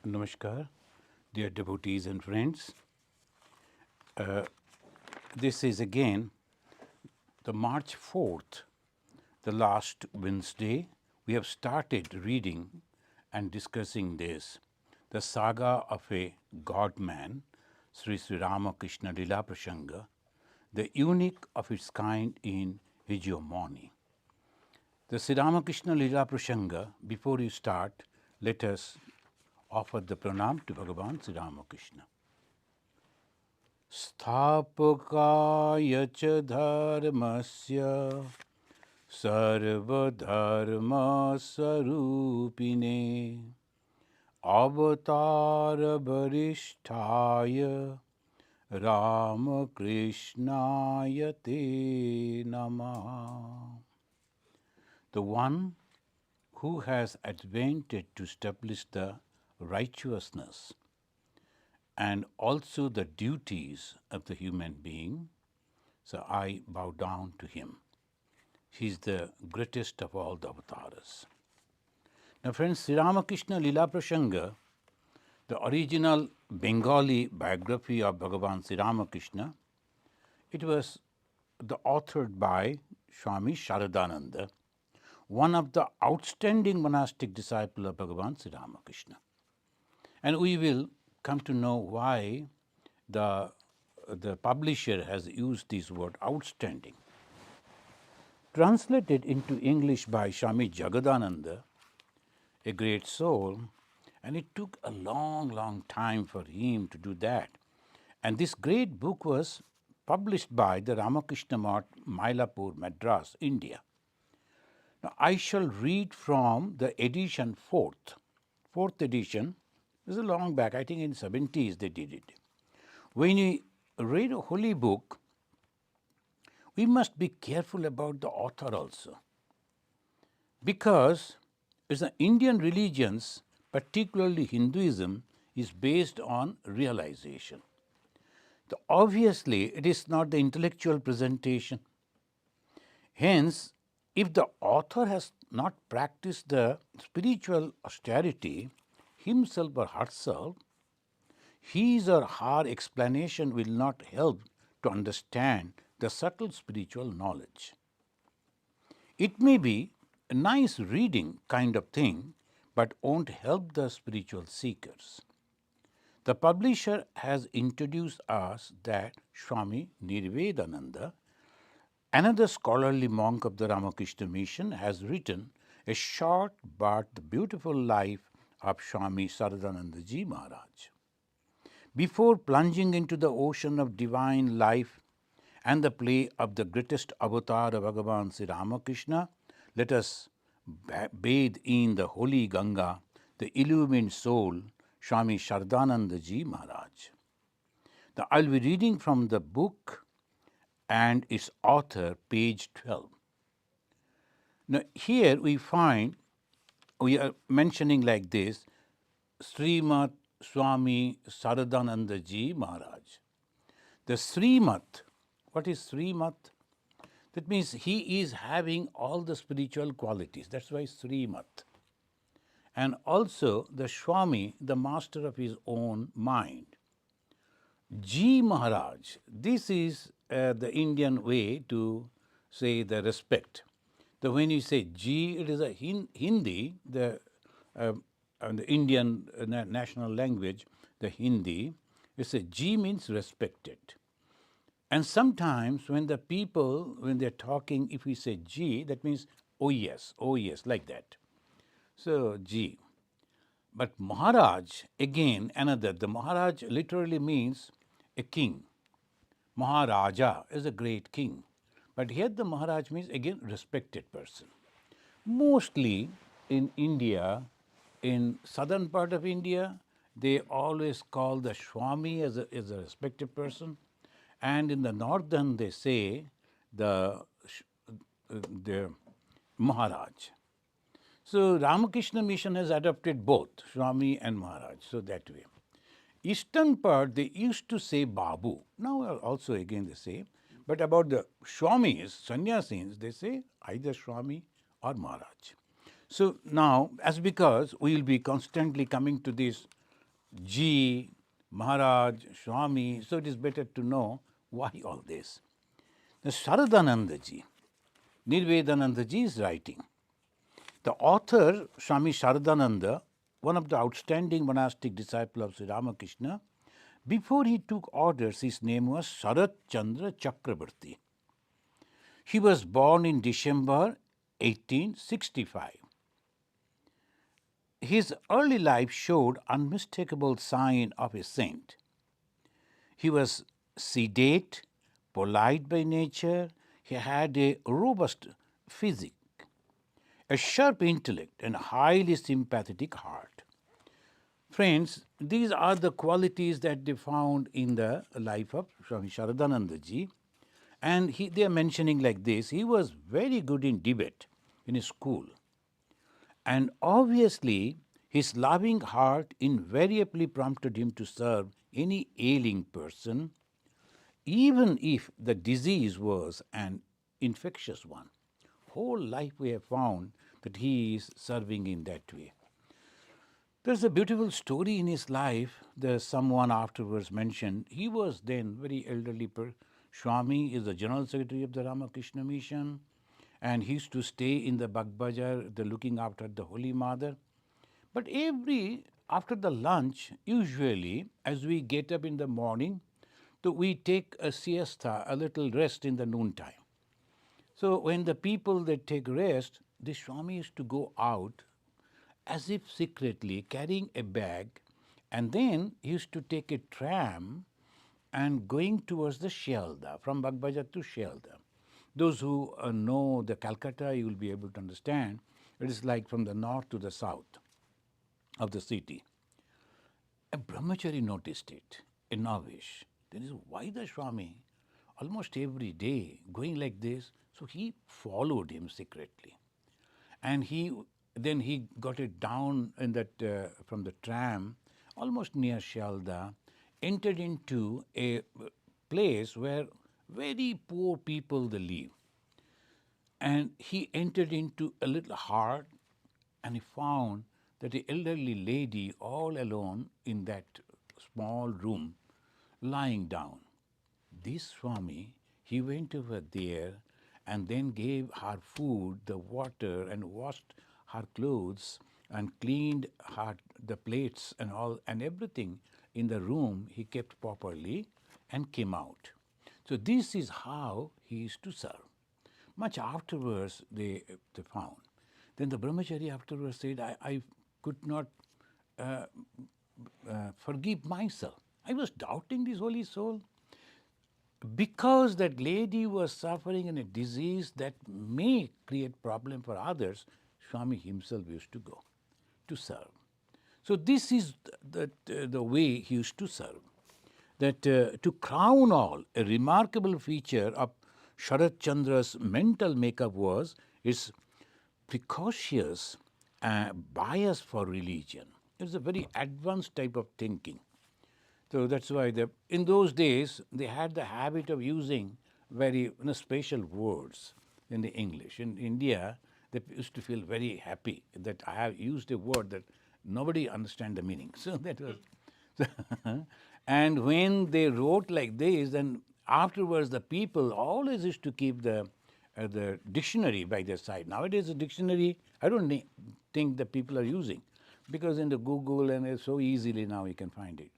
Namaskar, dear devotees and friends. This is again the March 4th, the last Wednesday. We have started reading and discussing this, the saga of a Godman, Sri Ramakrishna Lila Prasanga, the unique of its kind in hegemony. The Sri Ramakrishna Lila Prasanga, before you start, let us offer the pranam to Bhagavan Sri Ramakrishna. Sthapakaya cha dharmasya sarvadharma sarupine avatara varisthaya Ramakrishnaya te namah. The one who has adventured to establish the righteousness and also the duties of the human being, so I bow down to him. He is the greatest of all the avatars. Now friends, Sri Ramakrishna Lila Prasanga, the original Bengali biography of Bhagavan Sri Ramakrishna, it was authored by Swami Saradananda, one of the outstanding monastic disciples of Bhagavan Sri Ramakrishna. And we will come to know why the publisher has used this word outstanding. Translated into English by Swami Jagadananda, a great soul, and it took a long time for him to do that. And this great book was published by the Ramakrishna Math, Mylapore, Madras, India. Now I shall read from the edition fourth edition. This is a long back, I think in 70s they did it. When you read a holy book, we must be careful about the author also. Because the Indian religions, particularly Hinduism, is based on realization. Obviously, it is not the intellectual presentation. Hence, if the author has not practiced the spiritual austerity, himself or herself, his or her explanation will not help to understand the subtle spiritual knowledge. It may be a nice reading kind of thing, but won't help the spiritual seekers. The publisher has introduced us that Swami Nirvedananda, another scholarly monk of the Ramakrishna mission, has written a short but beautiful life of Swami Saradananda Ji Maharaj. Before plunging into the ocean of divine life and the play of the greatest avatar of Bhagavan Sri Ramakrishna, let us bathe in the holy Ganga, the illumined soul, Swami Saradananda Ji Maharaj. Now, I'll be reading from the book and its author, page 12. Now, here we are mentioning like this, Srimat Swami Saradananda Ji Maharaj. The Srimat, what is Srimat? That means he is having all the spiritual qualities. That's why Srimat. And also the Swami, the master of his own mind. Ji Maharaj, this is the Indian way to say the respect. When you say Ji, it is a Hindi, the Indian national language, the Hindi. It's a Ji means respected. And sometimes when the people, when they're talking, if we say Ji, that means oh yes, like that. So Ji. But Maharaj, again, another, the Maharaj literally means a king. Maharaja is a great king. But here the Maharaj means, again, respected person. Mostly in India, in southern part of India, they always call the Swami as a respected person. And in the northern, they say the Maharaj. So Ramakrishna mission has adopted both Swami and Maharaj, so that way. Eastern part, they used to say Babu. Now also again they say, but about the Swamis, Sannyasis, they say either Swami or Maharaj. So now, as because we will be constantly coming to this Ji, Maharaj, Swami, so it is better to know why all this. The Saradananda ji, Nirvedananda ji is writing. The author, Swami Saradananda, one of the outstanding monastic disciples of Sri Ramakrishna, before he took orders, his name was Sharat Chandra Chakrabarti. He was born in December 1865. His early life showed unmistakable sign of a saint. He was sedate, polite by nature. He had a robust physique, a sharp intellect, and a highly sympathetic heart. Friends, these are the qualities that they found in the life of Swami Saradananda ji. And they are mentioning like this, he was very good in debate in his school. And obviously, his loving heart invariably prompted him to serve any ailing person, even if the disease was an infectious one. Whole life we have found that he is serving in that way. There's a beautiful story in his life that someone afterwards mentioned. He was then very elderly. Swami is the General Secretary of the Ramakrishna Mission, and he used to stay in the Bagbajar, looking after the Holy Mother. But after the lunch, usually as we get up in the morning, so we take a siesta, a little rest in the noontime. So when the people they take rest, the Swami used to go out as if secretly carrying a bag, and then he used to take a tram and going towards the Shialda, from Bagbajar to Shialda. Those who know the Calcutta, you will be able to understand, it is like from the north to the south of the city. A brahmachari noticed it, a novice. Then he said, why the Swami almost every day going like this? So he followed him secretly. And then he got it down in that from the tram, almost near Shialda, entered into a place where very poor people they live. And he entered into a little hut, and he found that an elderly lady all alone in that small room, lying down. This Swami, he went over there and then gave her food, the water, and washed her clothes and cleaned the plates and all and everything in the room he kept properly and came out. So this is how he used to serve. Much afterwards they found. Then the brahmachari afterwards said, I could not forgive myself. I was doubting this holy soul. Because that lady was suffering in a disease that may create problem for others, Swami himself used to go to serve. So this is the way he used to serve. That to crown all, a remarkable feature of Sharat Chandra's mental makeup was its precocious bias for religion. It's a very advanced type of thinking. So that's why in those days they had the habit of using very special words in the English. In India, they used to feel very happy that I have used a word that nobody understand the meaning. So that was, and when they wrote like this, then afterwards the people always used to keep the dictionary by their side. Nowadays the dictionary, I don't think the people are using, because in the Google and it's so easily now you can find it.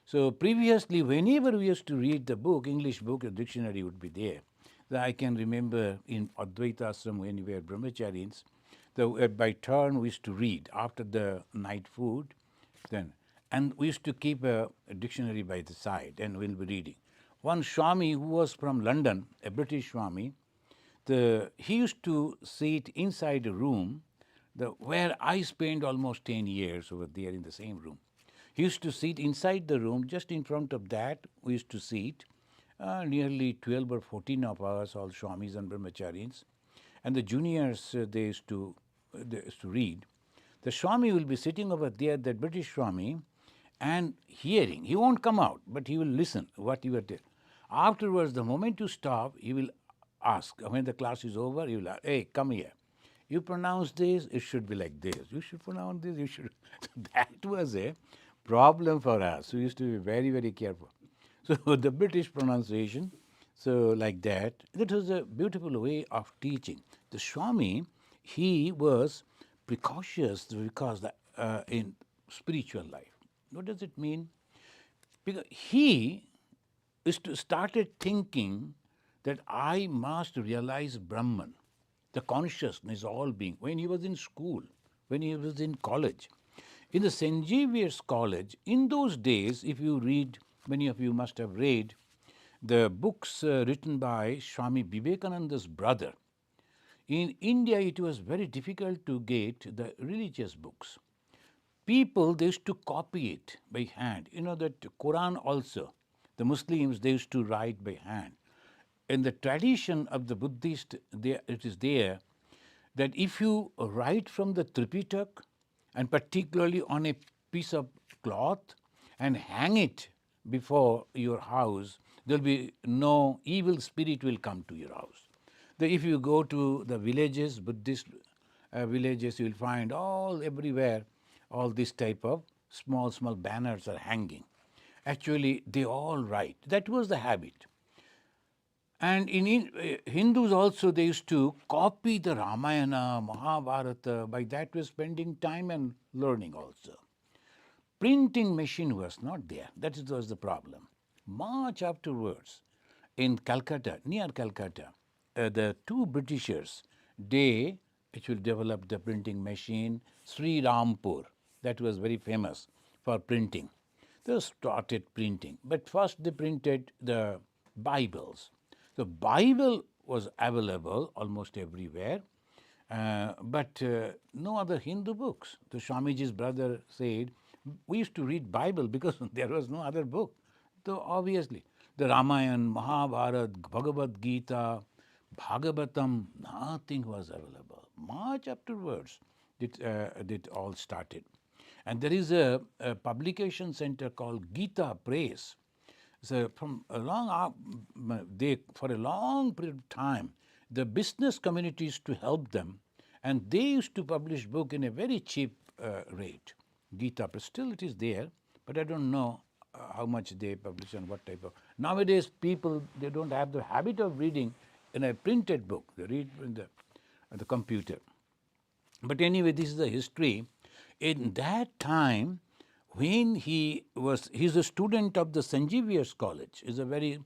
So previously, whenever we used to read the book, English book, a dictionary would be there. So I can remember in Advaita Ashram when we were brahmacharis, by turn we used to read after the night food, and we used to keep a dictionary by the side and we'll be reading. One Swami who was from London, a British Swami, he used to sit inside a room where I spent almost 10 years over there in the same room. He used to sit inside the room, just in front of that, we used to sit, nearly 12 or 14 of us, all Swamis and Brahmacharis. And the juniors, they used to read. The Swami will be sitting over there, that British Swami, and hearing. He won't come out, but he will listen what you are telling. Afterwards, the moment you stop, he will ask. When the class is over, he will ask, hey, come here. You pronounce this, it should be like this. You should pronounce this, you should. So that was a problem for us. We used to be very, very careful. So the British pronunciation, so like that, that was a beautiful way of teaching. The Swami, he was precautious because in spiritual life. What does it mean? Because he started thinking that I must realize Brahman, the consciousness, all being, when he was in school, when he was in college. In the St. Xavier's College, in those days, if you read, many of you must have read the books written by Swami Vivekananda's brother. In India, it was very difficult to get the religious books. People, they used to copy it by hand. You know that Quran also, the Muslims, they used to write by hand. In the tradition of the Buddhist, it is there that if you write from the Tripitak, and particularly on a piece of cloth, and hang it before your house, there will be no evil spirit will come to your house. If you go to the villages, Buddhist villages, you will find everywhere all this type of small banners are hanging. Actually, they all write. That was the habit. And in Hindus also, they used to copy the Ramayana, Mahabharata. By that, we're spending time and learning also. Printing machine was not there. That was the problem. Much afterwards, in Calcutta, near Calcutta, the two Britishers, they actually developed the printing machine, Sri Rampur, that was very famous for printing. They started printing, but first they printed the Bibles. The Bible was available almost everywhere, but no other Hindu books. The Swamiji's brother said, we used to read Bible because there was no other book. So obviously, the Ramayana, Mahabharata, Bhagavad Gita, Bhagavatam, nothing was available. Much afterwards, it all started. And there is a publication center called Gita Press. So from a long, for a long period of time, the business community used to help them, and they used to publish book in a very cheap rate. Gita Press, still it is there, but I don't know how much they publish and what type of. Nowadays, people, they don't have the habit of reading in a printed book. They read in the computer. But anyway, this is the history. In that time, when he's a student of the St. Xavier's College, is a very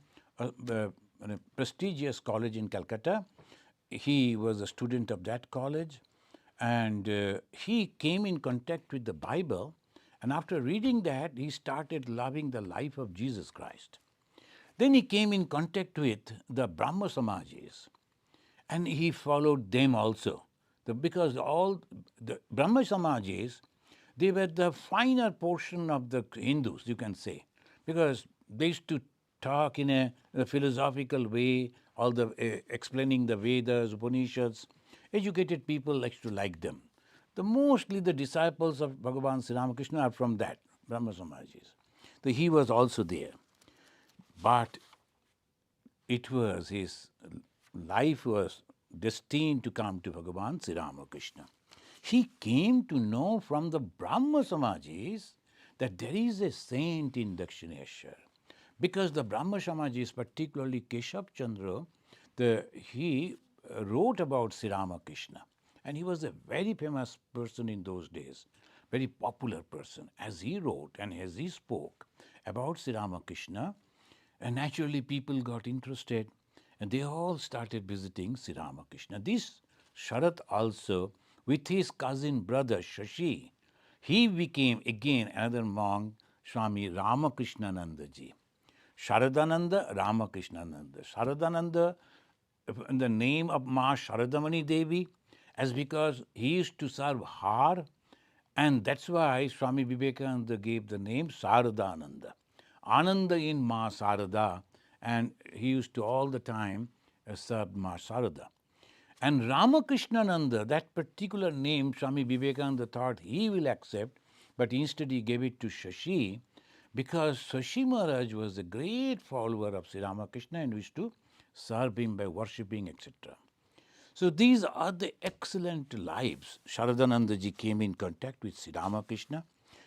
prestigious college in Calcutta. He was a student of that college, and he came in contact with the Bible, and after reading that, he started loving the life of Jesus Christ. Then he came in contact with the Brahma Samajis, and he followed them also. Because all the Brahma Samajis, they were the finer portion of the Hindus, you can say, because they used to talk in a philosophical way, all the explaining the Vedas, Upanishads. Educated people like to like them. Mostly the disciples of Bhagavan Sri Ramakrishna are from that, Brahma Samajis. So he was also there. But it was his life was destined to come to Bhagavan Sri Ramakrishna. He came to know from the Brahma Samajis that there is a saint in Dakshineshwar. Because the Brahma Samajis, particularly Keshav Chandra, he wrote about Sri Ramakrishna. And he was a very famous person in those days, very popular person. As he wrote and as he spoke about Sri Ramakrishna, and naturally people got interested and they all started visiting Sri Ramakrishna. This Sharat also, with his cousin brother Shashi, he became again another monk, Swami Ramakrishnananda ji. Saradananda, Ramakrishnananda. Saradananda, in the name of Ma Sharadamani Devi, as because he used to serve her, and that's why Swami Vivekananda gave the name Saradananda. Ananda in Ma Sarada, and he used to all the time serve Ma Sarada. And Ramakrishnananda, that particular name, Swami Vivekananda thought he will accept, but instead he gave it to Shashi, because Shashi Maharaj was a great follower of Sri Ramakrishna and used to serve him by worshipping, etc. So these are the excellent lives. Sharadananda ji came in contact with Sri Ramakrishna.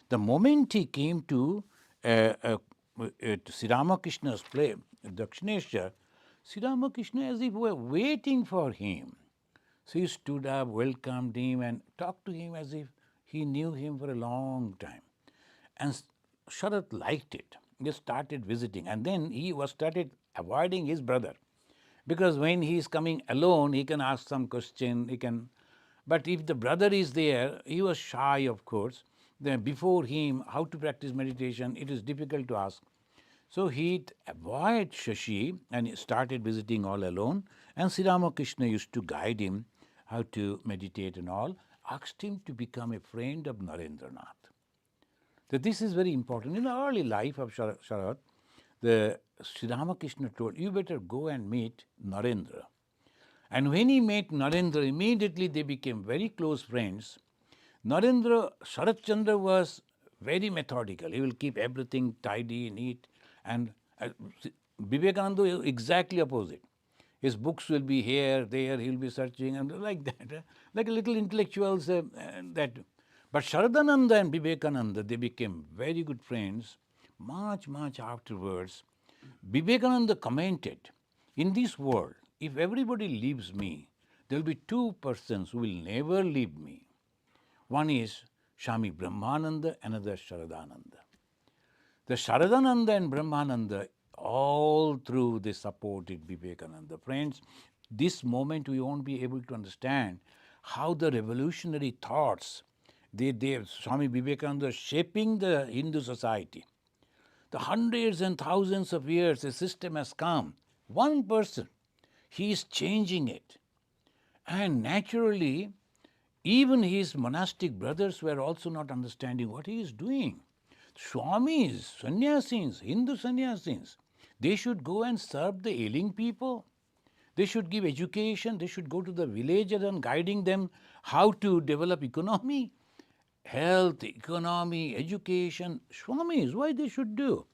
The moment he came to Sri Ramakrishna's place, Dakshineshwar, Sri Ramakrishna as if were waiting for him. So he stood up, welcomed him, and talked to him as if he knew him for a long time. And Sharat liked it. He started visiting, and then he was started avoiding his brother, because when he is coming alone, he can ask some question. He can, but if the brother is there, he was shy, of course. Then before him, how to practice meditation, it is difficult to ask. So he avoided Shashi and he started visiting all alone. And Sri Ramakrishna used to guide him how to meditate and all, asked him to become a friend of Narendranath. So this is very important. In the early life of Sharat, the Sri Ramakrishna told, you better go and meet Narendra. And when he met Narendra, immediately they became very close friends. Narendra, Sharat Chandra was very methodical. He will keep everything tidy, neat. And Vivekananda is exactly opposite. His books will be here, there, he will be searching, and like that, like a little intellectuals. That. But Saradananda and Vivekananda, they became very good friends. Much afterwards, Vivekananda commented, in this world, if everybody leaves me, there will be two persons who will never leave me. One is Swami Brahmananda, another Saradananda. The Saradananda and Brahmananda, all through they supported Vivekananda. Friends, this moment we won't be able to understand how the revolutionary thoughts, Swami Vivekananda shaping the Hindu society. The hundreds and thousands of years a system has come. One person, he is changing it. And naturally, even his monastic brothers were also not understanding what he is doing. Swamis, sannyasis, Hindu sannyasis, they should go and serve the ailing people. They should give education. They should go to the villages and guiding them how to develop economy, health, economy, education. Swamis, why they should do?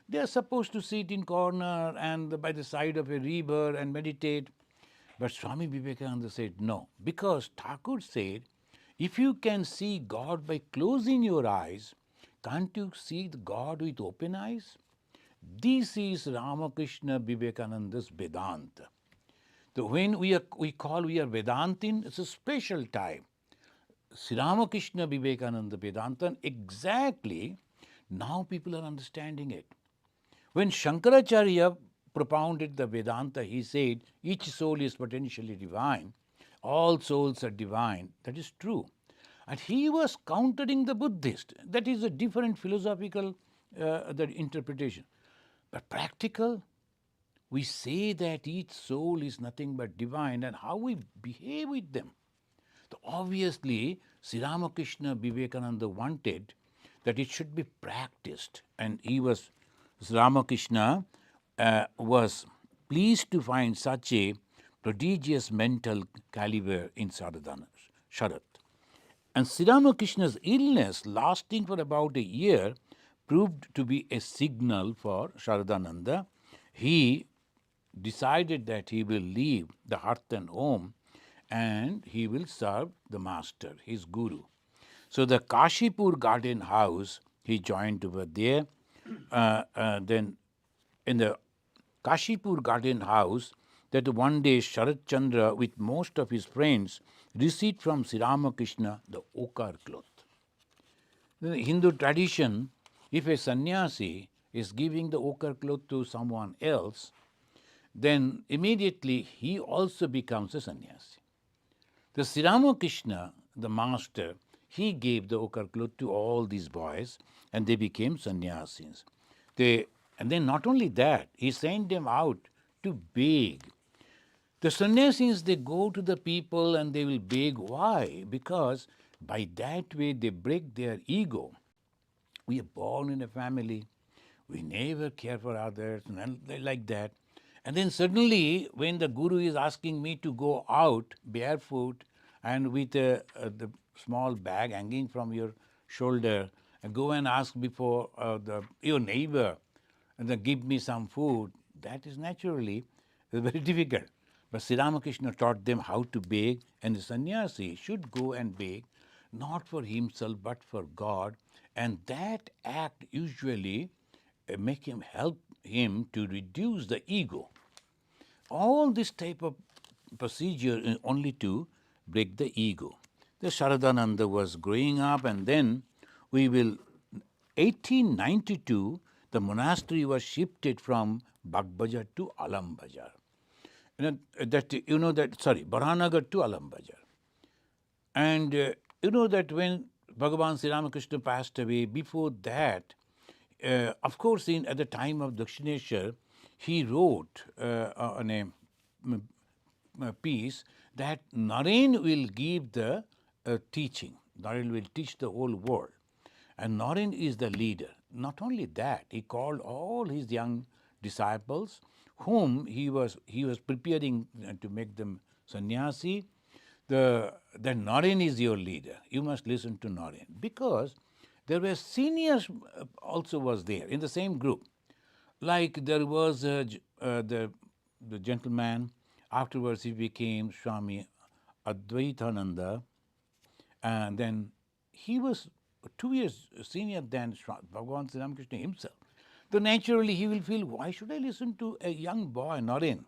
They are supposed to sit in corner and by the side of a river and meditate. But Swami Vivekananda said no, because Thakur said, if you can see God by closing your eyes, can't you see the God with open eyes? This is Ramakrishna Vivekananda's Vedanta. So when we are Vedantin, it's a special time. Sri Ramakrishna Vivekananda Vedanta, exactly now people are understanding it. When Shankaracharya propounded the Vedanta, he said, each soul is potentially divine, all souls are divine. That is true. And he was countering the Buddhist. That is a different philosophical interpretation. But practical, we say that each soul is nothing but divine, and how we behave with them. So obviously, Sri Ramakrishna Vivekananda wanted that it should be practiced, and Sri Ramakrishna was pleased to find such a prodigious mental caliber in Sharat. And Sri Ramakrishna's illness, lasting for about a year, proved to be a signal for Saradananda. He decided that he will leave the hearth and home and he will serve the master, his guru. So the Kashipur garden house, he joined over there. Then in the Kashipur garden house, that one day Sharat Chandra with most of his friends received from Sri Ramakrishna the ochre cloth. In the Hindu tradition, if a sannyasi is giving the ochre cloth to someone else, then immediately he also becomes a sannyasi. The Sri Ramakrishna, the master, he gave the ochre cloth to all these boys and they became sannyasis. And then not only that, he sent them out to beg. The sannyasis, they go to the people and they will beg. Why? Because by that way they break their ego. We are born in a family, we never care for others, and like that. And then suddenly, when the guru is asking me to go out barefoot and with the small bag hanging from your shoulder, and go and ask before your neighbor, and then give me some food, that is naturally very difficult. But Sri Ramakrishna taught them how to beg, and the sannyasi should go and beg. not for himself but for God, and that act usually help him to reduce the ego. All this type of procedure is only to break the ego. The Saradananda was growing up, and then we will 1892 the monastery was shifted from Bagbajar to Alambajar. Baranagar to Alambajar. And you know that when Bhagavan Sri Ramakrishna passed away, before that, of course, at the time of Dakshineshwar, he wrote on a piece that Naren will give the teaching. Naren will teach the whole world. And Naren is the leader. Not only that, he called all his young disciples, whom he was preparing to make them sannyasi. The Naren is your leader. You must listen to Naren, because there were seniors also was there in the same group. Like there was the gentleman. Afterwards, he became Swami Advaitananda, and then he was 2 years senior than Bhagavan Sri Ramakrishna himself. So naturally, he will feel, why should I listen to a young boy, Naren?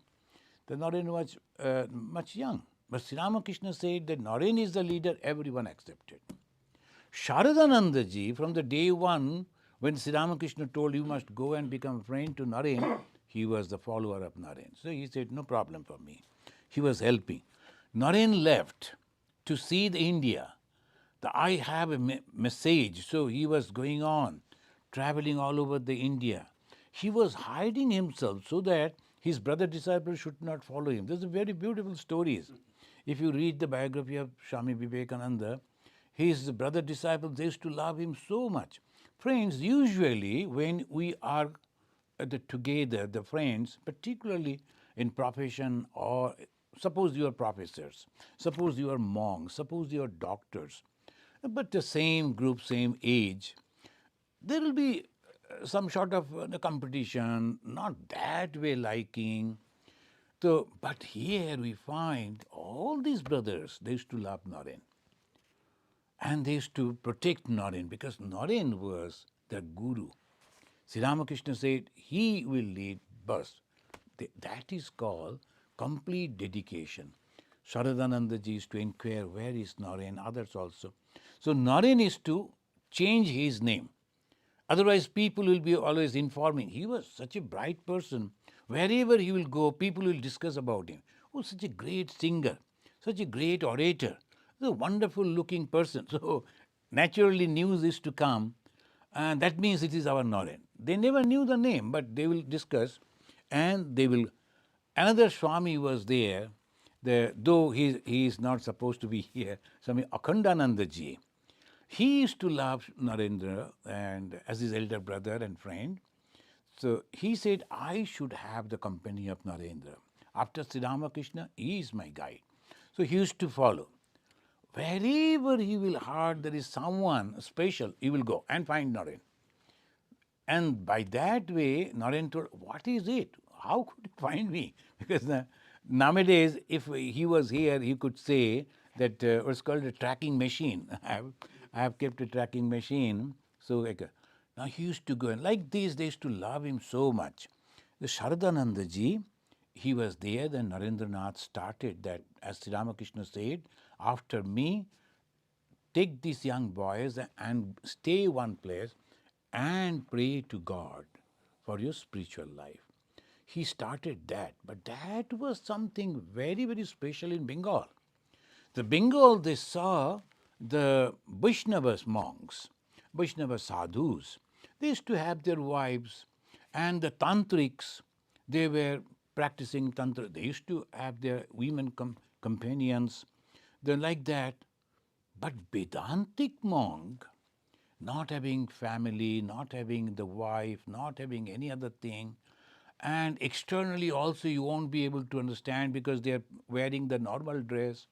The Naren was much young. But Sri Ramakrishna said that Naren is the leader, everyone accepted. Saradananda ji, from the day one, when Sri Ramakrishna told you must go and become friend to Naren, he was the follower of Naren. So he said, no problem for me. He was helping. Naren left to see the India. I have a message. So he was going on, traveling all over the India. He was hiding himself so that his brother disciples should not follow him. There's a very beautiful stories. If you read the biography of Swami Vivekananda, his brother disciples, they used to love him so much. Friends, usually when we are together, the friends, particularly in profession, or suppose you are professors, suppose you are monks, suppose you are doctors, but the same group, same age, there will be some sort of competition, not that way liking. So, but here we find all these brothers, they used to love Naren. And they used to protect Naren because Naren was their guru. Sri Ramakrishna said he will lead bus. That is called complete dedication. Saradananda ji is to inquire where is Naren, others also. So Naren is to change his name. Otherwise, people will be always informing. He was such a bright person. Wherever he will go, people will discuss about him. Oh, such a great singer, such a great orator, a wonderful looking person. So naturally, news is to come, and that means it is our Naren. They never knew the name, but they will discuss, and they will. Another Swami was there, though he is not supposed to be here, Swami Akhandananda ji. He used to love Narendra and as his elder brother and friend. So he said, I should have the company of Narendra. After Sri Ramakrishna, he is my guide. So he used to follow. Wherever he will hear there is someone special, he will go and find Naren. And by that way, Naren told, what is it? How could you find me? Because nowadays, if he was here, he could say that what's called a tracking machine. I have kept a tracking machine. So now he used to go, and like this, they used to love him so much. The Saradananda ji, he was there, then Narendranath started that, as Sri Ramakrishna said, after me, take these young boys and stay one place and pray to God for your spiritual life. He started that, but that was something very, very special in Bengal. The Bengal, they saw the Vaishnavas monks, Vaishnava sadhus. They used to have their wives, and the tantrics, they were practicing tantra. They used to have their women companions. They're like that. But Vedantic monk, not having family, not having the wife, not having any other thing, and externally also you won't be able to understand because they are wearing the normal dress,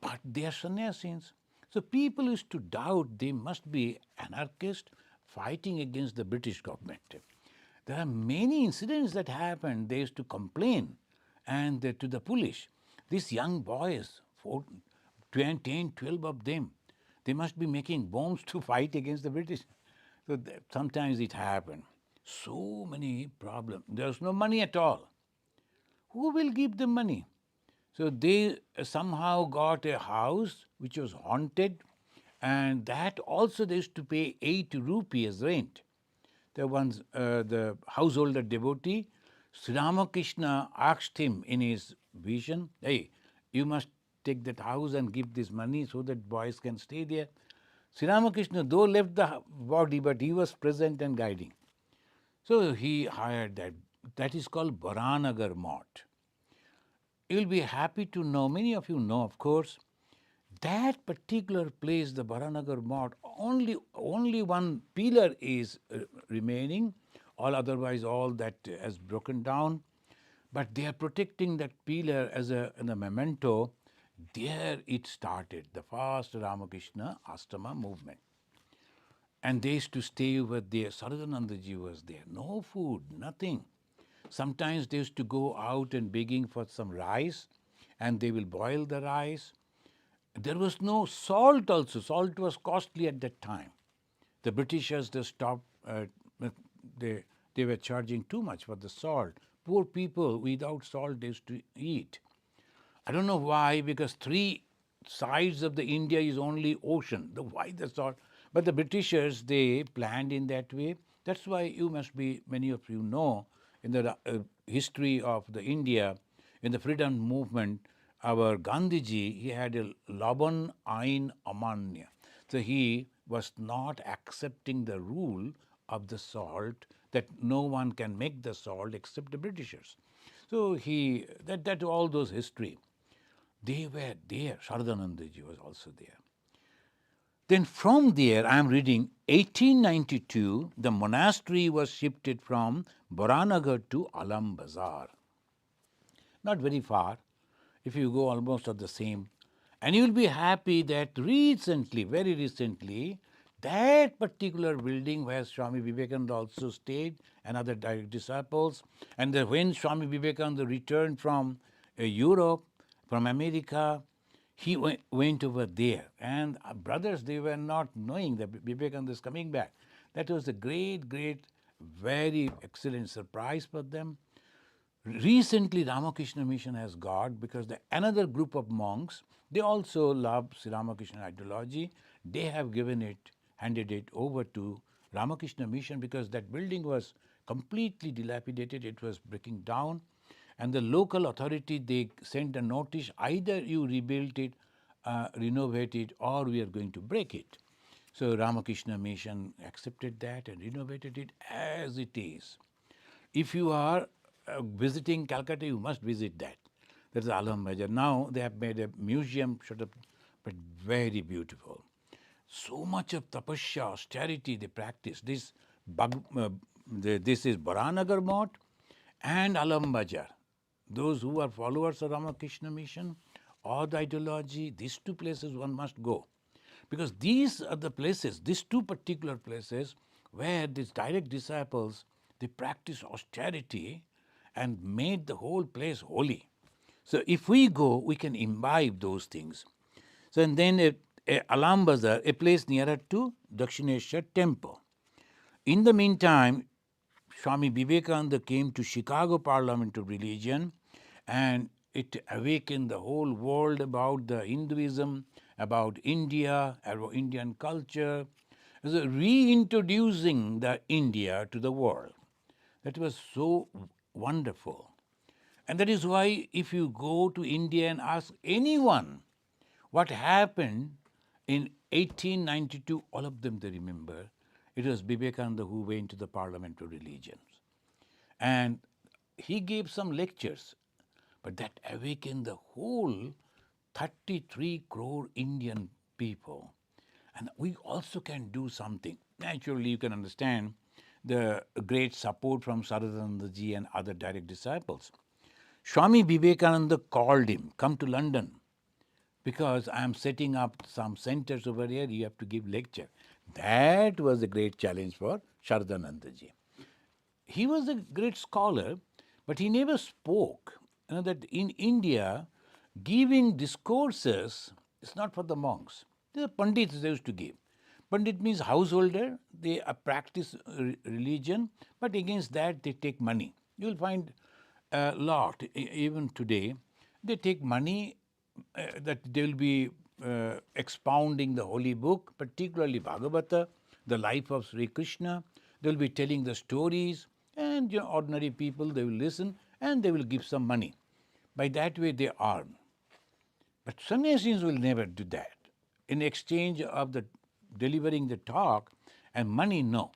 but they are sannyasins. So people used to doubt they must be anarchists fighting against the British government. There are many incidents that happened. They used to complain and to the police. These young boys, 10, 12 of them, they must be making bombs to fight against the British. So sometimes it happened. So many problems. There's no money at all. Who will give them money? So they somehow got a house which was haunted, and that also they used to pay 8 rupees rent. The householder devotee, Sri Ramakrishna asked him in his vision, hey, you must take that house and give this money so that boys can stay there. Sri Ramakrishna, though left the body, but he was present and guiding. So he hired that. That is called Baranagar Mott. You'll be happy to know, many of you know, of course, that particular place, the Baranagar Mott, only one pillar is remaining, all otherwise all that has broken down. But they are protecting that pillar as a memento. There it started, the first Ramakrishna Ashrama movement. And they used to stay over there. Saradananda ji was there. No food, nothing. Sometimes they used to go out and begging for some rice, and they will boil the rice. There was no salt also. Salt was costly at that time. The Britishers, they stopped, they were charging too much for the salt. Poor people without salt they used to eat. I don't know why, because three sides of the India is only ocean. Why the salt? But the Britishers, they planned in that way. That's why you must be, many of you know, in the history of the India, in the freedom movement, our Gandhiji, he had a Laban Ain Amanya. So he was not accepting the rule of the salt, that no one can make the salt except the Britishers. So that all those history. They were there. Saradanandaji was also there. Then from there, I am reading 1892, the monastery was shifted from Baranagar to Alam Bazar. Not very far, if you go almost at the same. And you will be happy that recently, very recently, that particular building where Swami Vivekananda also stayed and other direct disciples, and when Swami Vivekananda returned from Europe, from America, he went over there. And brothers, they were not knowing that Vivekananda is coming back. That was a great, great, very excellent surprise for them. Recently, Ramakrishna Mission has got, because another group of monks, they also love Sri Ramakrishna ideology. They have handed it over to Ramakrishna Mission, because that building was completely dilapidated. It was breaking down. And the local authority, they sent a notice, either you rebuild it, renovate it, or we are going to break it. So Ramakrishna Mission accepted that and renovated it as it is. If you are visiting Calcutta, you must visit that. That's the Alam Bazar. Now they have made a museum, sort of, but very beautiful. So much of tapasya, austerity they practice. This is Baranagar Mott and Alam Bazar. Those who are followers of Ramakrishna Mission or the ideology, these two places one must go. Because these are the places, these two particular places, where these direct disciples, they practice austerity and made the whole place holy. So if we go, we can imbibe those things. So and then Alam Bazar, a place nearer to Dakshineshwar temple. In the meantime, Swami Vivekananda came to Chicago Parliament of Religion, and it awakened the whole world about the Hinduism, about India, about Indian culture, so reintroducing the India to the world. That was so wonderful. And that is why if you go to India and ask anyone what happened in 1892, all of them they remember, it was Vivekananda who went to the Parliament of Religions. And he gave some lectures, but that awakened the whole 33 crore Indian people. And we also can do something. Naturally, you can understand the great support from Saradananda ji and other direct disciples. Swami Vivekananda called him, come to London, because I am setting up some centers over here, you have to give lecture. That was a great challenge for Saradananda ji. He was a great scholar, but he never spoke. You know that in India, giving discourses is not for the monks. The Pandits they used to give. Pandit means householder, they practice religion, but against that they take money. You will find a lot, even today, they take money that they will be expounding the holy book, particularly Bhagavata, the life of Sri Krishna. They will be telling the stories, and ordinary people, they will listen and they will give some money. By that way, they earn. But sannyasis will never do that. In exchange of the delivering the talk and money, no.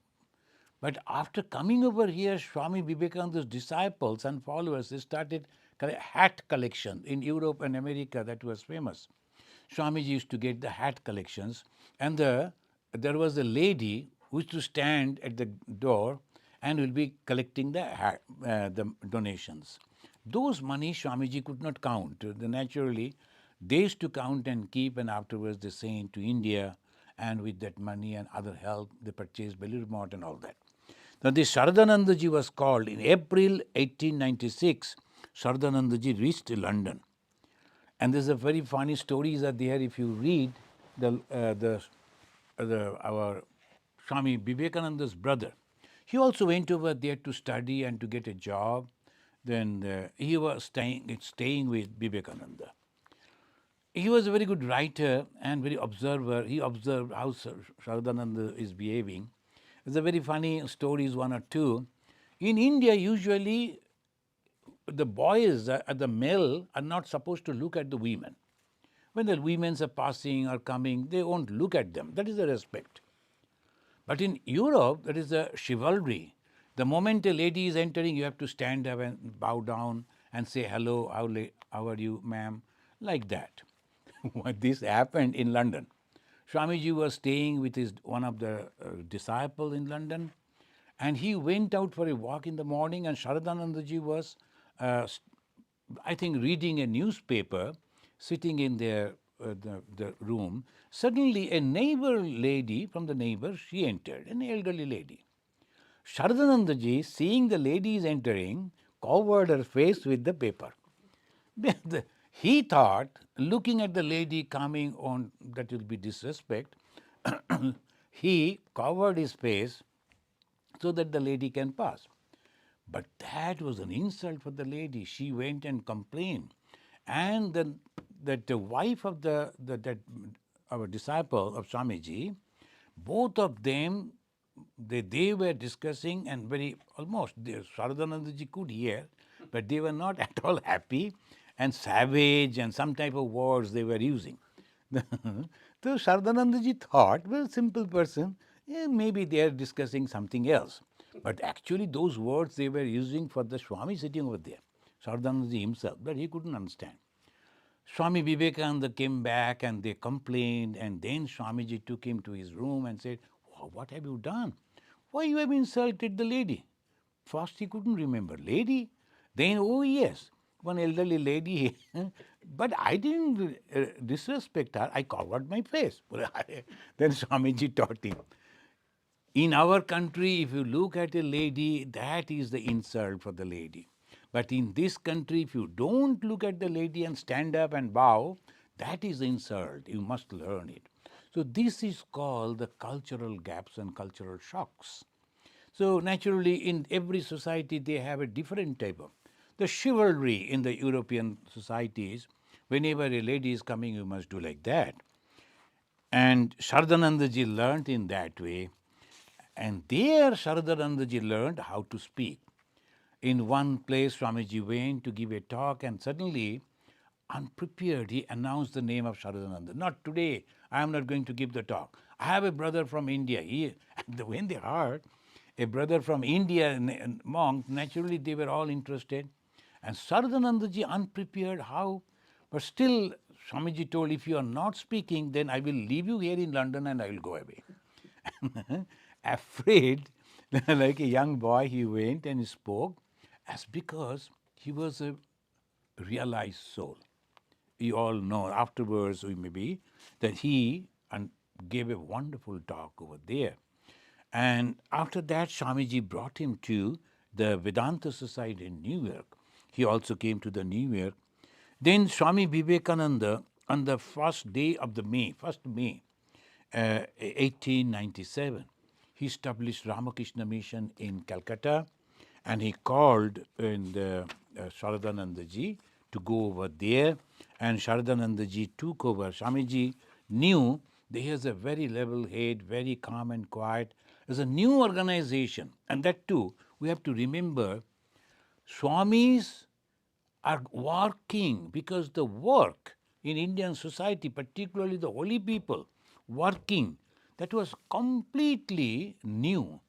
But after coming over here, Swami Vivekananda's disciples and followers, they started hat collection in Europe and America. That was famous. Swamiji used to get the hat collections, and there was a lady who used to stand at the door and will be collecting the donations. Those money Swamiji could not count. Naturally, they used to count and keep, and afterwards they sent to India, and with that money and other help, they purchased Beli remote and all that. Now, this Saradanandaji was called in April 1896. Saradanandaji reached London. And there's a very funny stories are there if you read our Swami Vivekananda's brother. He also went over there to study and to get a job. Then he was staying with Vivekananda. He was a very good writer and very observer. He observed how Saradananda is behaving. There's a very funny stories, one or two. In India, usually the boys, the male, are not supposed to look at the women. When the women are passing or coming, they won't look at them. That is the respect. But in Europe, that is a chivalry. The moment a lady is entering, you have to stand up and bow down and say, hello, how are you, ma'am? Like that. This happened in London. Swamiji was staying with one of the disciples in London, and he went out for a walk in the morning, and Saradanandaji was, I think, reading a newspaper, sitting in the room. Suddenly, a neighbor lady from the neighbor, she entered, an elderly lady. Saradanandaji, seeing the lady is entering, covered her face with the paper. He thought, looking at the lady coming on, that will be disrespect. He covered his face so that the lady can pass. But that was an insult for the lady. She went and complained. And then the wife of our disciple of Swamiji, both of them, they were discussing and Saradanandaji could hear, but they were not at all happy and savage and some type of words they were using. So Saradanandaji thought, well, simple person, maybe they are discussing something else. But actually those words they were using for the Swami sitting over there, Saradanandaji himself, but he couldn't understand. Swami Vivekananda came back and they complained, and then Swamiji took him to his room and said, what have you done? Why you have insulted the lady? First he couldn't remember. Lady? Then, oh yes, one elderly lady. But I didn't disrespect her. I covered my face. Then Swamiji taught him. In our country, if you look at a lady, that is the insult for the lady. But in this country, if you don't look at the lady and stand up and bow, that is insult. You must learn it. So this is called the cultural gaps and cultural shocks. So naturally, in every society, they have a different type of. The chivalry in the European societies, whenever a lady is coming, you must do like that. And Saradanandaji learned in that way. And there Saradanandaji learned how to speak. In one place, Swamiji went to give a talk, and suddenly, unprepared, he announced the name of Saradananda. Not today, I am not going to give the talk. I have a brother from India. When they heard a brother from India, a monk, naturally they were all interested. And Saradanandaji, unprepared, how? But still, Swamiji told, if you are not speaking, then I will leave you here in London and I will go away. Afraid, like a young boy, he went and spoke, as because he was a realized soul. You all know afterwards, that he gave a wonderful talk over there. And after that, Swamiji brought him to the Vedanta Society in New York. He also came to the New York. Then Swami Vivekananda, on the first day of the May, 1st May, 1897. He established Ramakrishna Mission in Calcutta, and he called in the Saradananda ji to go over there, and Saradananda ji took over. Swamiji knew that he has a very level head, very calm and quiet. It's a new organization, and that too, we have to remember, Swamis are working, because the work in Indian society, particularly the holy people, working, that was completely new.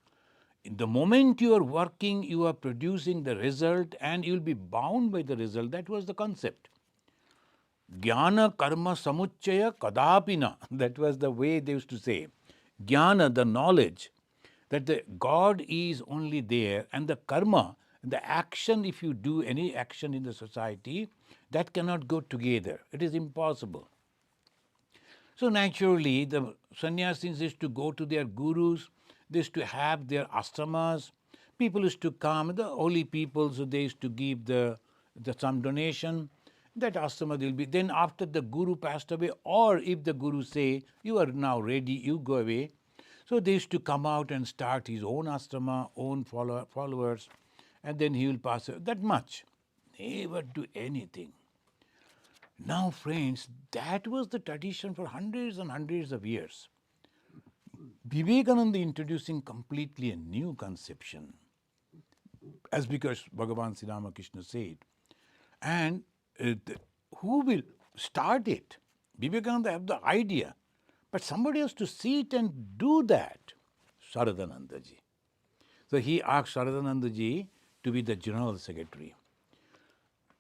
The moment you are working, you are producing the result and you will be bound by the result. That was the concept. Jnana karma samuchaya kadapina. That was the way they used to say. Jnana, the knowledge that the God is only there, and the karma, the action, if you do any action in the society, that cannot go together. It is impossible. So naturally, the sannyasis used to go to their gurus, they used to have their ashramas, people used to come, the holy people, so they used to give the some donation. That ashrama will be, then after the guru passed away, or if the guru say, you are now ready, you go away. So they used to come out and start his own ashrama, own followers, and then he will pass away. That much. Never do anything. Now, friends, that was the tradition for hundreds and hundreds of years. Vivekananda introducing completely a new conception, as because Bhagavan Sri Ramakrishna said. And who will start it? Vivekananda have the idea, but somebody has to sit and do that. Saradananda ji. So he asked Saradananda ji to be the general secretary.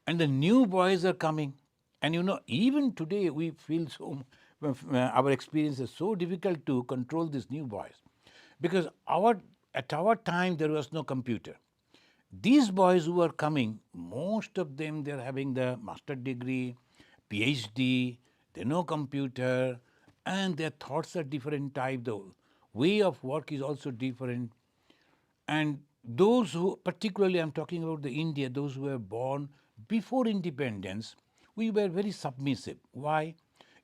And the new boys are coming. And even today we feel so, our experience is so difficult to control these new boys. Because at our time there was no computer. These boys who are coming, most of them, they're having the master degree, PhD, they know computer, and their thoughts are different type. The way of work is also different. And those who, particularly I'm talking about the India, those who were born before independence, we were very submissive. Why?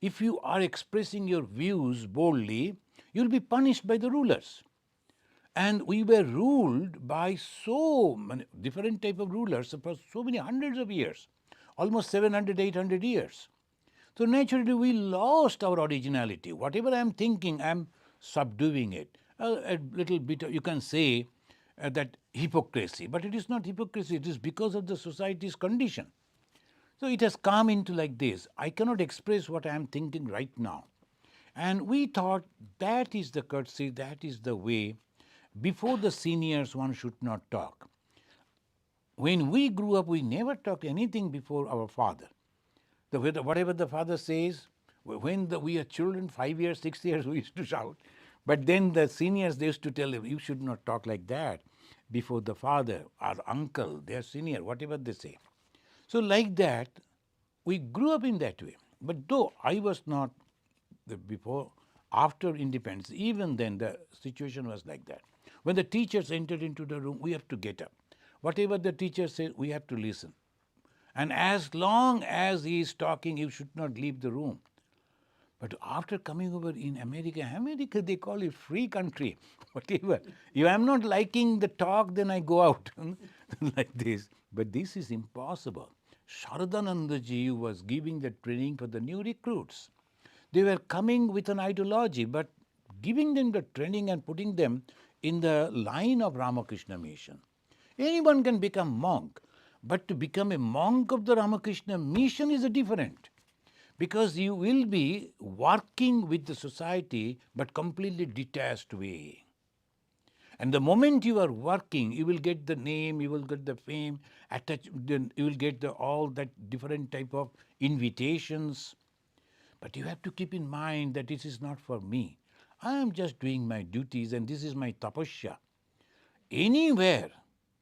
If you are expressing your views boldly, you'll be punished by the rulers. And we were ruled by so many different type of rulers for so many hundreds of years, almost 700, 800 years. So naturally we lost our originality. Whatever I'm thinking, I'm subduing it. A little bit, you can say that hypocrisy, but it is not hypocrisy, it is because of the society's condition. So it has come into like this. I cannot express what I am thinking right now. And we thought that is the courtesy, that is the way. Before the seniors, one should not talk. When we grew up, we never talked anything before our father. Whatever the father says, when we are children, 5 years, 6 years, we used to shout. But then the seniors, they used to tell them, you should not talk like that before the father, our uncle, their senior, whatever they say. So like that, we grew up in that way. But though I was not before, after independence, even then the situation was like that. When the teachers entered into the room, we have to get up. Whatever the teacher says, we have to listen. And as long as he is talking, you should not leave the room. But after coming over in America, they call it free country, whatever. If I am not liking the talk, then I go out like this. But this is impossible. Saradananda ji was giving the training for the new recruits. They were coming with an ideology, but giving them the training and putting them in the line of Ramakrishna mission. Anyone can become monk, but to become a monk of the Ramakrishna mission is different, because you will be working with the society but completely detached way. And the moment you are working, you will get the name, you will get the fame, you will get all that different type of invitations. But you have to keep in mind that this is not for me. I am just doing my duties and this is my tapasya. Anywhere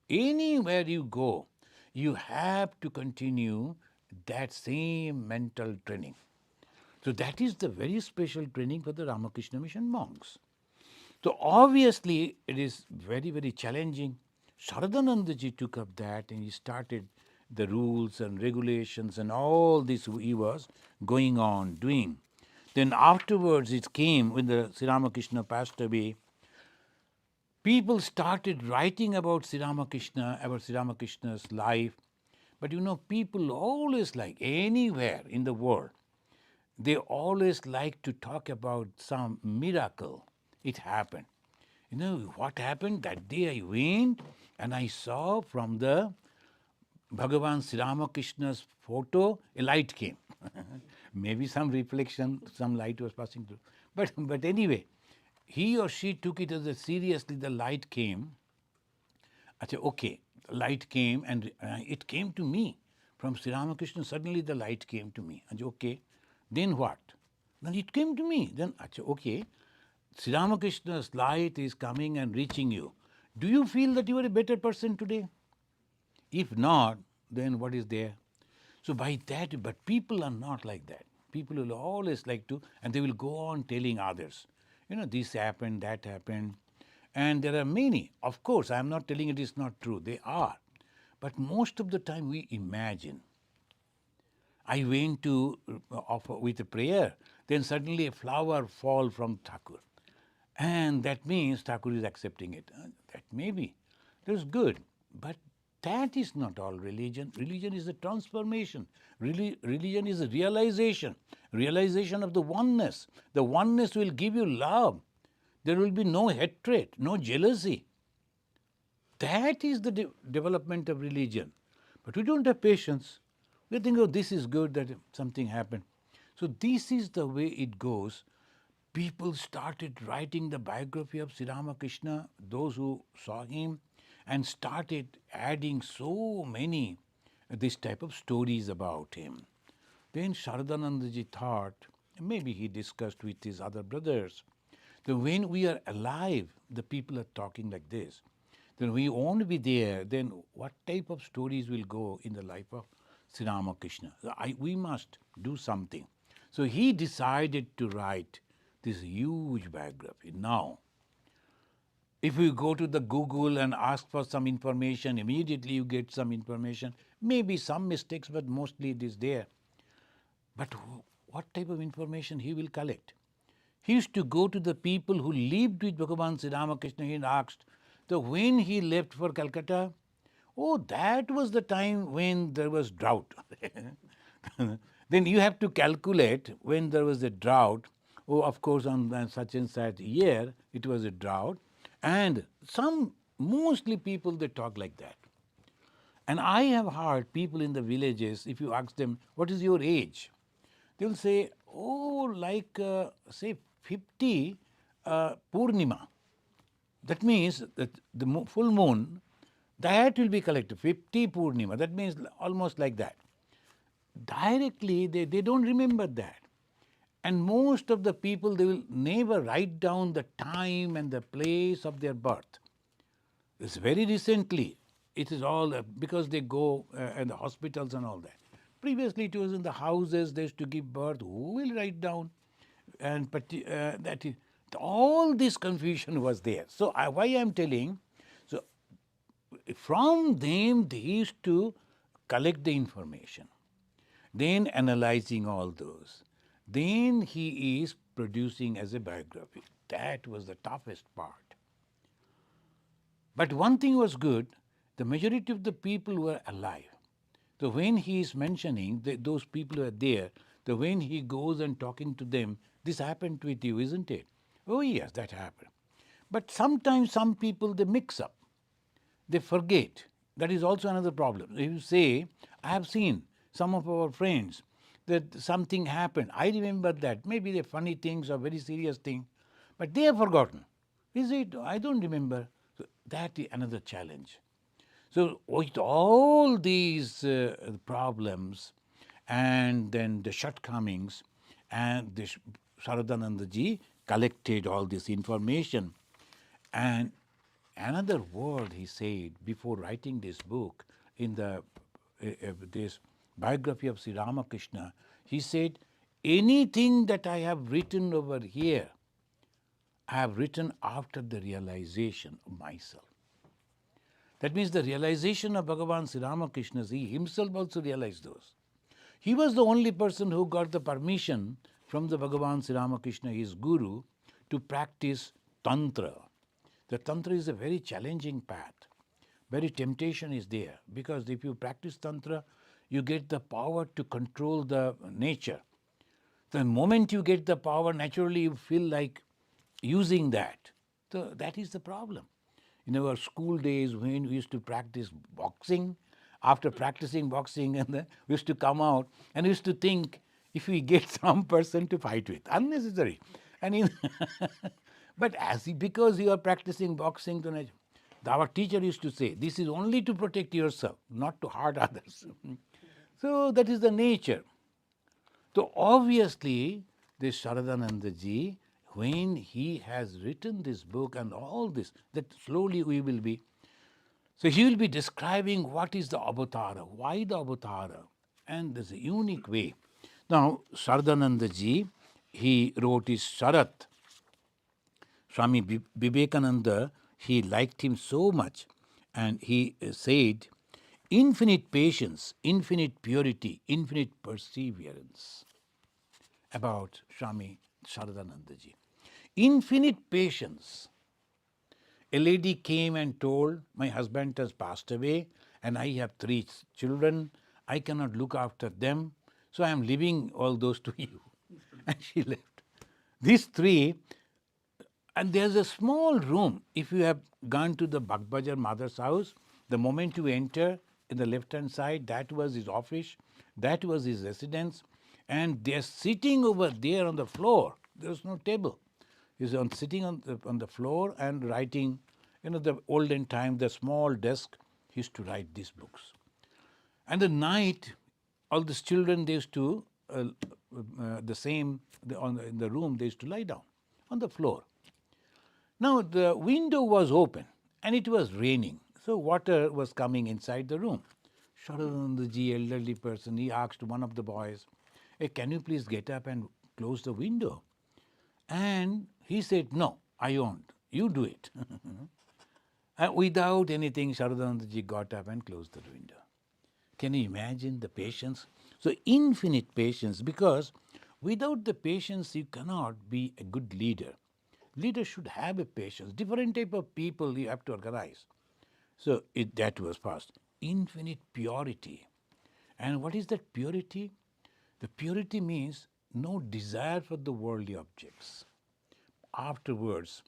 you go, you have to continue that same mental training. So that is the very special training for the Ramakrishna Mission monks. So obviously it is very, very challenging. Saradananda ji took up that and he started the rules and regulations and all this he was going on doing. Then afterwards it came when the Sri Ramakrishna passed away. People started writing about Sri Ramakrishna, about Sri Ramakrishna's life. But people always like, anywhere in the world, they always like to talk about some miracle. It happened. What happened? That day I went and I saw from the Bhagavan Sri Ramakrishna's photo, a light came. Maybe some reflection, some light was passing through. But anyway, he or she took it as seriously. The light came. I said, okay, the light came and it came to me. From Sri Ramakrishna, suddenly the light came to me. I said, okay, then what? Then it came to me. Then I said, okay, Sri Ramakrishna's light is coming and reaching you. Do you feel that you are a better person today? If not, then what is there? So by that, but people are not like that. People will always like to, and they will go on telling others, this happened, that happened. And there are many. Of course, I am not telling it is not true. They are. But most of the time we imagine. I went to offer with a prayer, then suddenly a flower fall from Thakur. And that means Thakur is accepting it. That may be. That's good. But that is not all religion. Religion is a transformation. Religion is a realization. Realization of the oneness. The oneness will give you love. There will be no hatred, no jealousy. That is the development of religion. But we don't have patience. We think, oh, this is good that something happened. So this is the way it goes. People started writing the biography of Sri Ramakrishna, those who saw him, and started adding so many this type of stories about him. Then Saradananda thought, maybe he discussed with his other brothers, that when we are alive, the people are talking like this. Then we won't be there, then what type of stories will go in the life of Sri Ramakrishna? We must do something. So he decided to write this huge biography. Now, if you go to the Google and ask for some information, immediately you get some information. Maybe some mistakes, but mostly it is there. But what type of information he will collect? He used to go to the people who lived with Bhagavan Sri Ramakrishna and asked, so when he left for Calcutta, oh, that was the time when there was drought. Then you have to calculate when there was a drought. Oh, of course, on such and such year, it was a drought. And mostly people, they talk like that. And I have heard people in the villages, if you ask them, what is your age? They will say, oh, like, say, 50 Purnima. That means that the full moon, that will be collected, 50 Purnima. That means almost like that. Directly, they don't remember that. And most of the people, they will never write down the time and the place of their birth. It's very recently. It is all because they go in the hospitals and all that. Previously, it was in the houses, they used to give birth. Who will write down? And all this confusion was there. So why I am telling, so from them they used to collect the information, then analyzing all those. Then he is producing as a biography. That was the toughest part. But one thing was good, the majority of the people were alive. So when he is mentioning those people who are there, when he goes and talking to them, this happened with you, isn't it? Oh yes, that happened. But sometimes some people, they mix up. They forget. That is also another problem. If you say, I have seen some of our friends that something happened. I remember that. Maybe they're funny things or very serious things, but they have forgotten. Is it? I don't remember. So that is another challenge. So with all these problems and then the shortcomings, and Saradananda ji collected all this information. And another word he said before writing this book, in this biography of Sri Ramakrishna, he said, anything that I have written over here, I have written after the realization of myself. That means the realization of Bhagavan Sri Ramakrishna, he himself also realized those. He was the only person who got the permission from the Bhagavan Sri Ramakrishna, his guru, to practice Tantra. The Tantra is a very challenging path. Very temptation is there, because if you practice Tantra, you get the power to control the nature. The moment you get the power, naturally you feel like using that. So that is the problem. In our school days, when we used to practice boxing, after practicing boxing, and then we used to come out and we used to think, if we get some person to fight with, unnecessary. And in but because you are practicing boxing, then our teacher used to say, this is only to protect yourself, not to hurt others. So that is the nature. So obviously, this Saradananda ji, when he has written this book and all this, that slowly we will be, so he will be describing what is the avatara, why the avatara, and there's a unique way. Now, Saradananda ji, he wrote his Sharat. Swami Vivekananda, he liked him so much, and he said, infinite patience, infinite purity, infinite perseverance, about Swami Saradananda ji. Infinite patience. A lady came and told, my husband has passed away and I have 3 children. I cannot look after them, so I am leaving all those to you. And she left. These 3, and there's a small room. If you have gone to the Bagbajar mother's house, the moment you enter, in the left-hand side, that was his office, that was his residence, and they're sitting over there on the floor. There's no table. He's sitting on the floor and writing, the olden time, the small desk, he used to write these books. And the night, all these children, they used to, in the room, they used to lie down on the floor. Now, the window was open and it was raining, so water was coming inside the room. Saradananda ji, elderly person, he asked one of the boys, hey, can you please get up and close the window? And he said, no, I won't. You do it. And without anything, Saradananda ji got up and closed the window. Can you imagine the patience? So infinite patience, because without the patience, you cannot be a good leader. Leaders should have a patience. Different type of people you have to organize. So that was first. Infinite purity. And what is that purity? The purity means no desire for the worldly objects. Afterwards,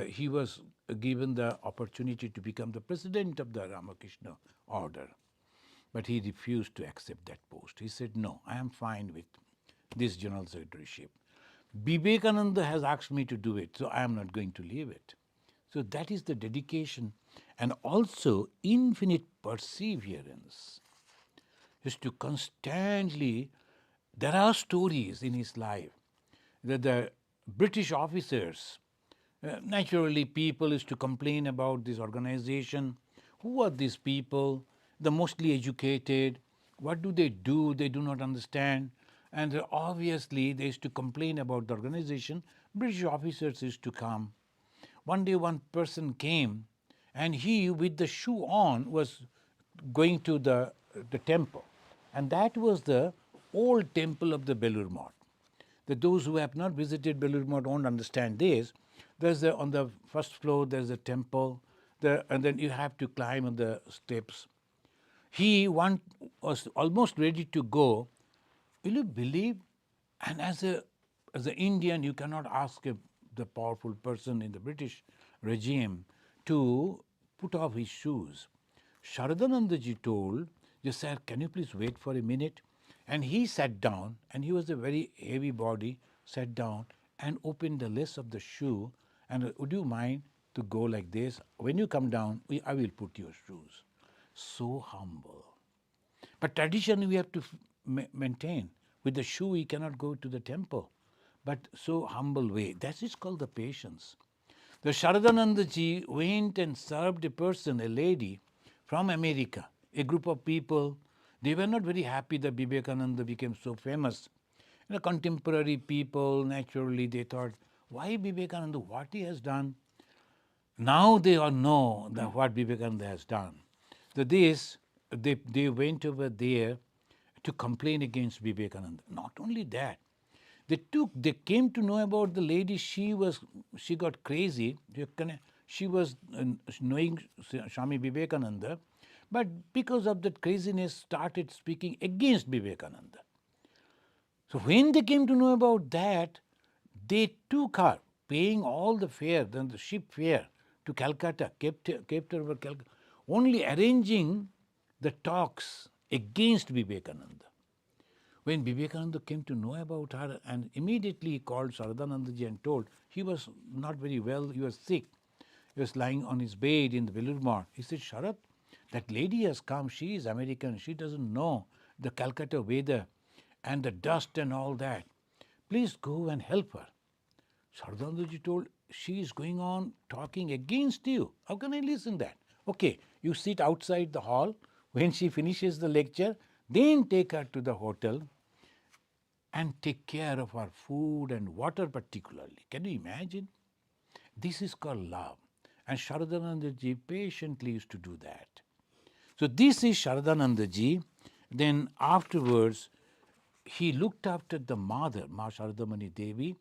he was given the opportunity to become the president of the Ramakrishna order. But he refused to accept that post. He said, no, I am fine with this general secretaryship. Vivekananda has asked me to do it, so I am not going to leave it. So that is the dedication, and also infinite perseverance. Is to constantly, there are stories in his life that the British officers, naturally people used to complain about this organization. Who are these people? The mostly educated. What do? They do not understand. And obviously they used to complain about the organization. British officers used to come. One day one person came and he, with the shoe on, was going to the temple. And that was the old temple of the Belur Math. Those who have not visited Belur Math don't understand this. There's on the first floor, there's a temple, and then you have to climb on the steps. He was almost ready to go. Will you believe? And as an Indian, you cannot ask the powerful person in the British regime to put off his shoes. Saradananda ji told, sir, can you please wait for a minute? And he sat down, and he was a very heavy body, sat down and opened the lace of the shoe, and would you mind to go like this? When you come down, I will put your shoes. So humble. But tradition we have to maintain. With the shoe, we cannot go to the temple. But so humble way. That is called the patience. The Saradananda ji went and served a person, a lady from America, a group of people. They were not very happy that Vivekananda became so famous. Contemporary people, naturally, they thought, why Vivekananda, what he has done? Now they all know that what Vivekananda has done. So they went over there to complain against Vivekananda. Not only that, They came to know about the lady. She got crazy. She was knowing Swami Vivekananda, but because of that craziness, started speaking against Vivekananda. So when they came to know about that, they took her, paying all the fare, then the ship fare to Calcutta, kept her over Calcutta, only arranging the talks against Vivekananda. When Vivekananda came to know about her, and immediately he called Saradanandaji and told he was not very well, he was sick. He was lying on his bed in the Velurmar. He said, Sharad, that lady has come, she is American, she doesn't know the Calcutta weather and the dust and all that. Please go and help her. Saradanandaji told, she is going on talking against you. How can I listen that? Okay, you sit outside the hall. When she finishes the lecture, then take her to the hotel and take care of her food and water particularly. Can you imagine? This is called love. And Saradanandaji patiently used to do that. So this is Saradanandaji. Then afterwards, he looked after the mother, Ma Sharadamani Devi,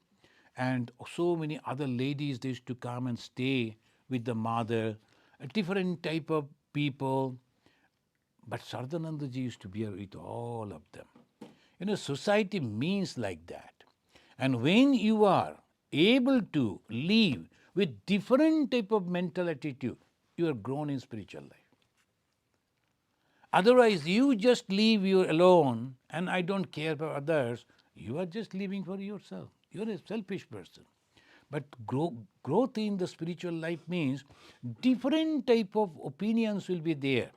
and so many other ladies. They used to come and stay with the mother, a different type of people. But Saradanandaji used to be with all of them. Society means like that. And when you are able to live with different type of mental attitude, you are grown in spiritual life. Otherwise, you just live you alone and I don't care for others. You are just living for yourself. You are a selfish person. But growth in the spiritual life means different type of opinions will be there.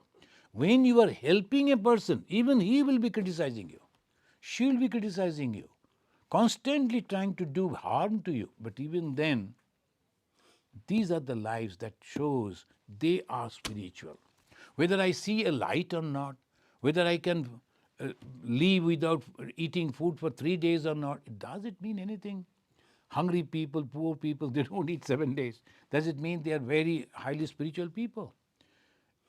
When you are helping a person, even he will be criticizing you. She will be criticizing you, constantly trying to do harm to you. But even then, these are the lives that shows they are spiritual. Whether I see a light or not, whether I can live without eating food for 3 days or not, does it mean anything? Hungry people, poor people, they don't eat 7 days. Does it mean they are very highly spiritual people?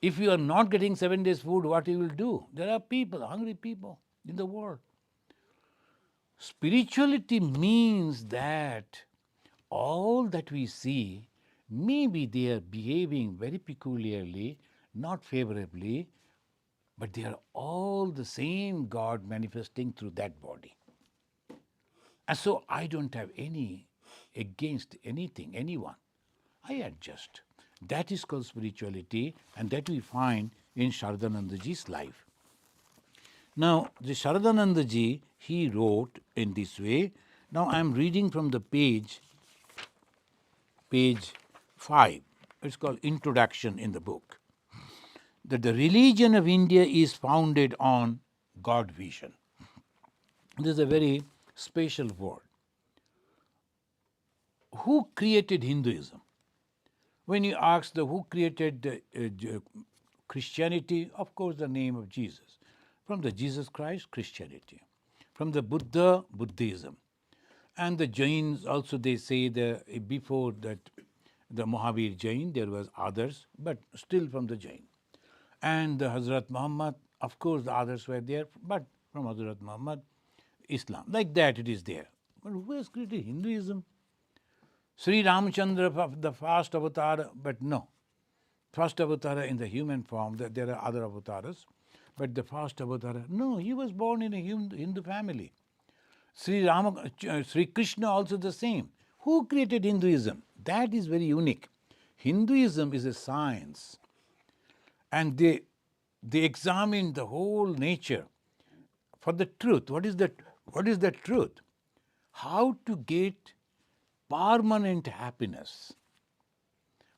If you are not getting 7 days food, what you will do? There are people, hungry people in the world. Spirituality means that all that we see, maybe they are behaving very peculiarly, not favorably, but they are all the same God manifesting through that body. And so I don't have any against anything, anyone. I adjust. That is called spirituality, and that we find in Sharadanandaji's life. Now, the Sharadanandaji, he wrote in this way. Now, I am reading from the page 5. It's called Introduction in the book. That the religion of India is founded on God-vision. This is a very special word. Who created Hinduism? When you ask who created Christianity, of course, the name of Jesus. From the Jesus Christ, Christianity. From the Buddha, Buddhism. And the Jains also, they say before that the Mahavir Jain, there was others, but still from the Jain. And the Hazrat Muhammad, of course, the others were there, but from Hazrat Muhammad, Islam. Like that it is there. But who has created Hinduism? Sri Ramachandra, the first avatar, but no. First avatar in the human form, there are other avatars, but the first avatar, no, he was born in a Hindu family. Sri Krishna also the same. Who created Hinduism? That is very unique. Hinduism is a science, and they examine the whole nature for the truth. What is the truth? How to get permanent happiness.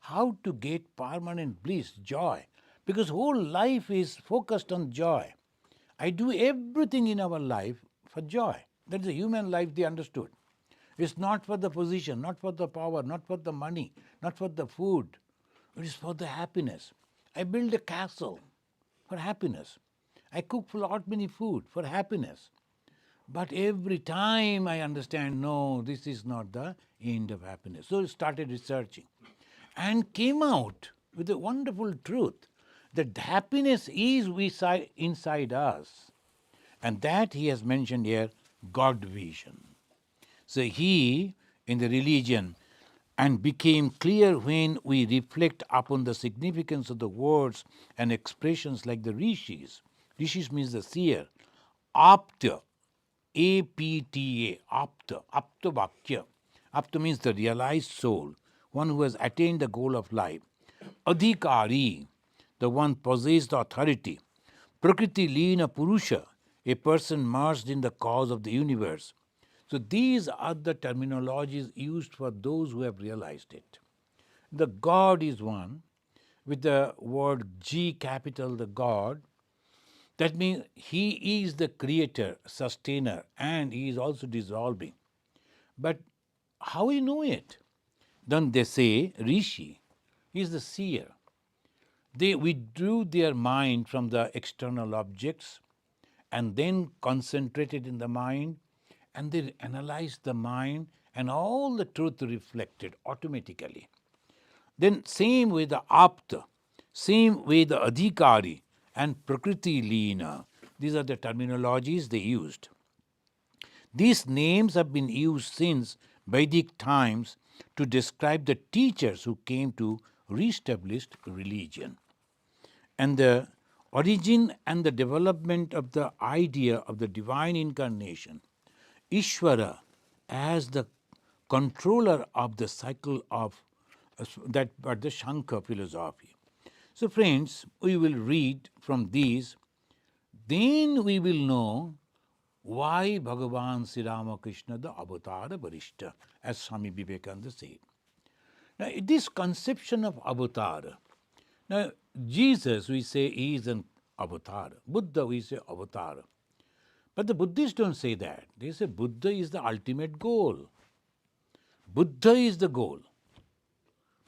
How to get permanent bliss, joy. Because whole life is focused on joy. I do everything in our life for joy. That's the human life they understood. It's not for the position, not for the power, not for the money, not for the food. It is for the happiness. I build a castle for happiness. I cook for lot many food for happiness. But every time I understand, no, this is not the end of happiness. So I started researching and came out with a wonderful truth that happiness is inside us. And that he has mentioned here, God-vision. So he in the religion and became clear when we reflect upon the significance of the words and expressions like the rishis. Rishis means the seer. Apta, APTA, Apta, Apta Vakya. Apta means the realized soul, one who has attained the goal of life. Adhikari, the one possessed authority. Prakriti Leena Purusha, a person merged in the cause of the universe. So these are the terminologies used for those who have realized it. The God is one, with the word G capital, the God. That means He is the creator, sustainer, and He is also dissolving. But how we know it? Then they say Rishi is the seer. They withdrew their mind from the external objects and then concentrated in the mind, and they analyzed the mind and all the truth reflected automatically. Then same with the apta, same with the adhikari and prakriti leena. These are the terminologies they used. These names have been used since Vedic times to describe the teachers who came to reestablish religion. And the origin and the development of the idea of the divine incarnation, Ishvara, as the controller of the cycle of that but the Shankar philosophy. So, friends, we will read from these, then we will know why Bhagavan Sri Ramakrishna, the Avatar Varishta, as Swami Vivekananda said. Now, this conception of avatar, now Jesus, we say, he is an avatar. Buddha, we say avatar. But the Buddhists don't say that. They say Buddha is the ultimate goal. Buddha is the goal.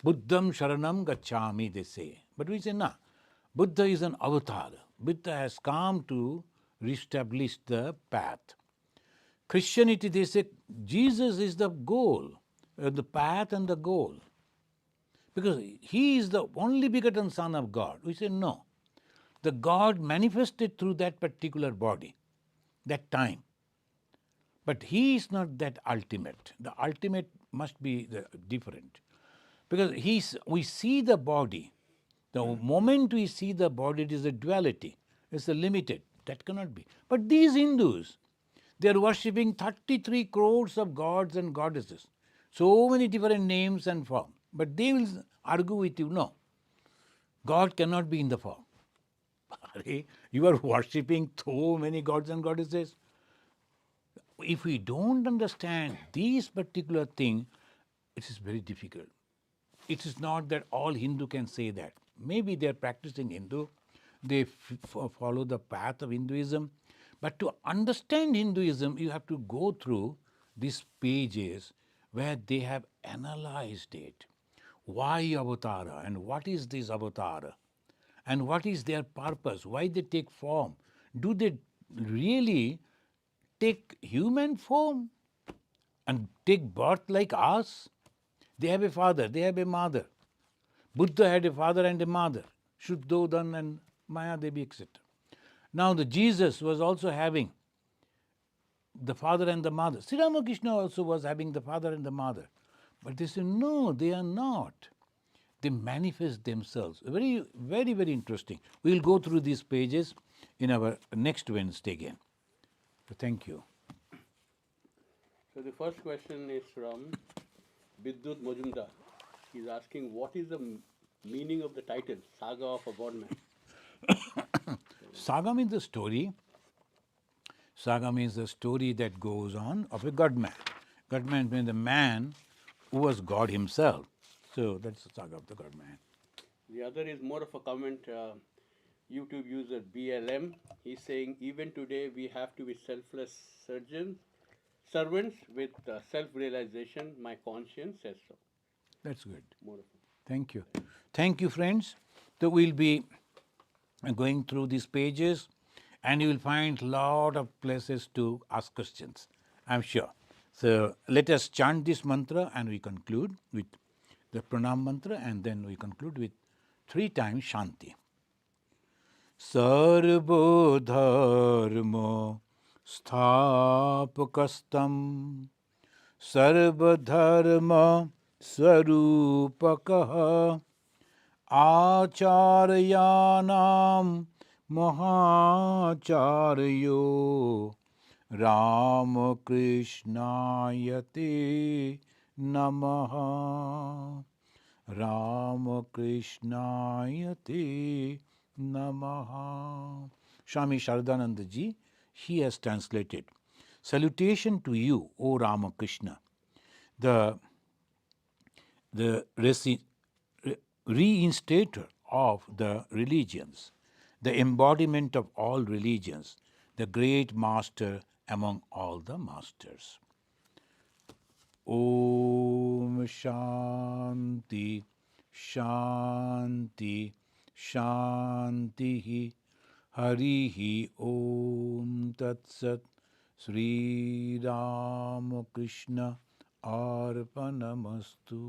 Buddham Sharanam Gacchami, they say. But we say, nah, Buddha is an avatar. Buddha has come to reestablish the path. Christianity, they say, Jesus is the goal, the path and the goal. Because he is the only begotten Son of God. We say, no. The God manifested through that particular body, that time. But he is not that ultimate. The ultimate must be different. Because we see the body. The moment we see the body, it is a duality. It's a limited. That cannot be. But these Hindus, they are worshipping 33 crores of gods and goddesses. So many different names and forms. But they will argue with you, no, God cannot be in the form. You are worshipping so many gods and goddesses. If we don't understand these particular thing, it is very difficult. It is not that all Hindu can say that. Maybe they are practicing Hindu, they follow the path of Hinduism. But to understand Hinduism, you have to go through these pages where they have analyzed it. Why avatara and what is this avatara? And what is their purpose? Why they take form? Do they really take human form and take birth like us? They have a father, they have a mother. Buddha had a father and a mother, Shuddhodhan and Mayadevi, etc. Now the Jesus was also having the father and the mother. Sri Ramakrishna also was having the father and the mother. But they say, no, they are not. They manifest themselves. Very, very, very interesting. We will go through these pages in our next Wednesday again. So thank you. So the first question is from Bidyut Mojumdar. He's asking, what is the meaning of the title, Saga of a Godman? Saga means the story. Saga means the story that goes on of a Godman. Godman means the man who was God himself. So that's the saga of the Godman. The other is more of a comment. YouTube user BLM. He's saying, even today we have to be selfless servants with self-realization. My conscience says so. That's good. More of Thank you. Thank you, friends. So we'll be going through these pages and you will find a lot of places to ask questions, I'm sure. So let us chant this mantra and we conclude with the pranam mantra and then we conclude with 3 times Shanti. Sarvo dharmo sthapakastam सर्वधर्म स्वरूपकः आचार्याणां महाचार्यो रामकृष्णाय ते नमः रामकृष्णाय ते namaha. Swami Saradananda ji, he has translated, "Salutation to you, O Ramakrishna, the reinstator of the religions, the embodiment of all religions, the great master among all the masters." Om Shanti Shanti Shanti Harihi Om Tat Sat Sri Ramakrishna Arpanamastu.